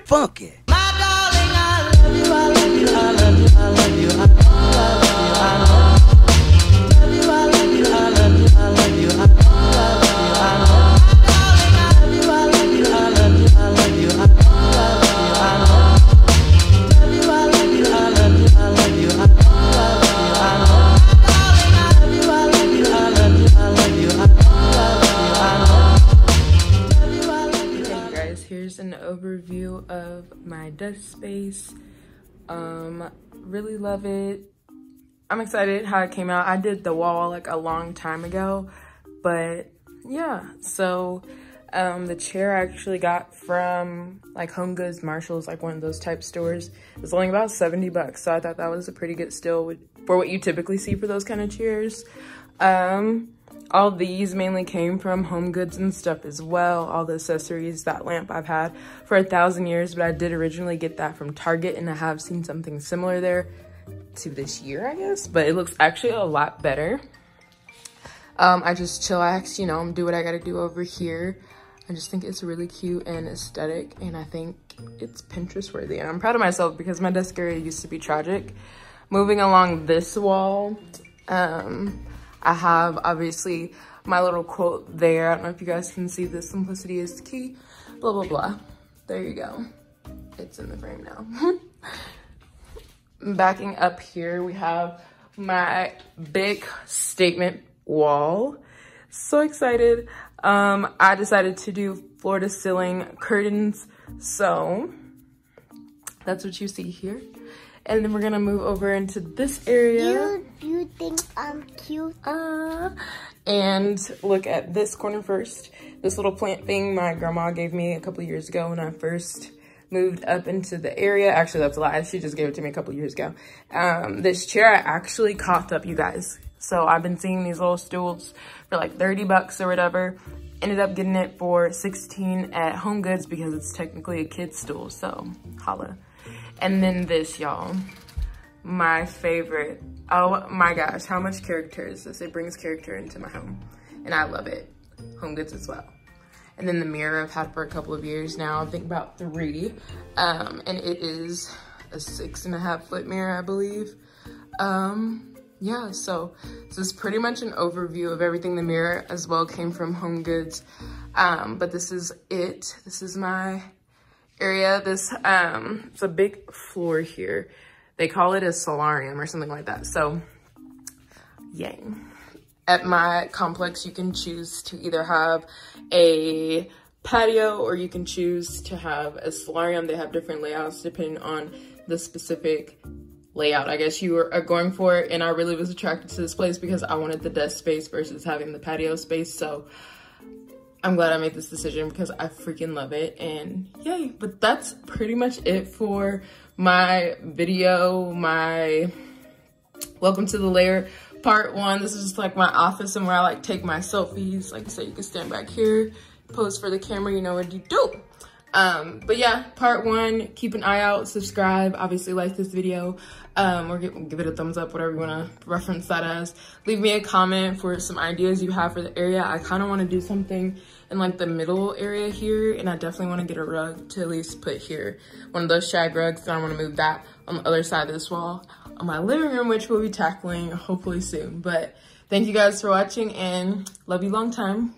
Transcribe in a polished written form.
funky. My darling, I love you, I love you, I love you, I love you, I love you, I love you. Here's an overview of my desk space. Really love it. I'm excited how it came out. I did the wall like a long time ago, but yeah. So the chair I actually got from like Home Goods, Marshalls, like one of those type stores. It's only about 70 bucks. So I thought that was a pretty good steal for what you typically see for those kind of chairs. All these mainly came from Home Goods and stuff as well. All the accessories, that lamp I've had for 1,000 years, but I did originally get that from Target, and I have seen something similar there to this year, I guess, but it looks actually a lot better. I just chillax, you know, do what I gotta do over here. I just think it's really cute and aesthetic, and I think it's Pinterest worthy, and I'm proud of myself because my desk area used to be tragic. Moving along this wall, I have obviously my little quote there. I don't know if you guys can see this: simplicity is key, blah, blah, blah. There you go. It's in the frame now. Backing up here, we have my big statement wall. So excited. I decided to do floor to ceiling curtains. So that's what you see here. And then we're gonna move over into this area. You think I'm cute? And look at this corner first. This little plant thing my grandma gave me a couple years ago when I first moved up into the area. Actually, that's a lie. She just gave it to me a couple years ago. This chair I actually coughed up, you guys. So I've been seeing these little stools for like 30 bucks or whatever. Ended up getting it for 16 at Home Goods because it's technically a kid's stool. So holla. And then this, y'all, my favorite. Oh my gosh, how much character is this? It brings character into my home, and I love it. Home Goods as well. And then the mirror I've had for a couple of years now, I think about 3. And it is a 6.5 foot mirror, I believe. Yeah, so this is pretty much an overview of everything. The mirror as well came from Home Goods. But this is it. This is my area. This it's a big floor here. They call it a solarium or something like that. So yay. At my complex, you can choose to either have a patio or you can choose to have a solarium. They have different layouts depending on the specific layout, I guess, you are going for it. And I really was attracted to this place because I wanted the desk space versus having the patio space. So I'm glad I made this decision because I freaking love it, and yay. But that's pretty much it for my video, my welcome to the lair part 1. This is just like my office and where I like take my selfies. Like I said, you can stand back here, pose for the camera, you know what you do. But yeah, part 1, keep an eye out, subscribe, obviously like this video, or give it a thumbs up, whatever you wanna reference that as. Leave me a comment for some ideas you have for the area. I kinda wanna do something in like the middle area here, and I definitely wanna get a rug to at least put here. One of those shag rugs, and I wanna move that on the other side of this wall on my living room, which we'll be tackling hopefully soon. But thank you guys for watching, and love you long time.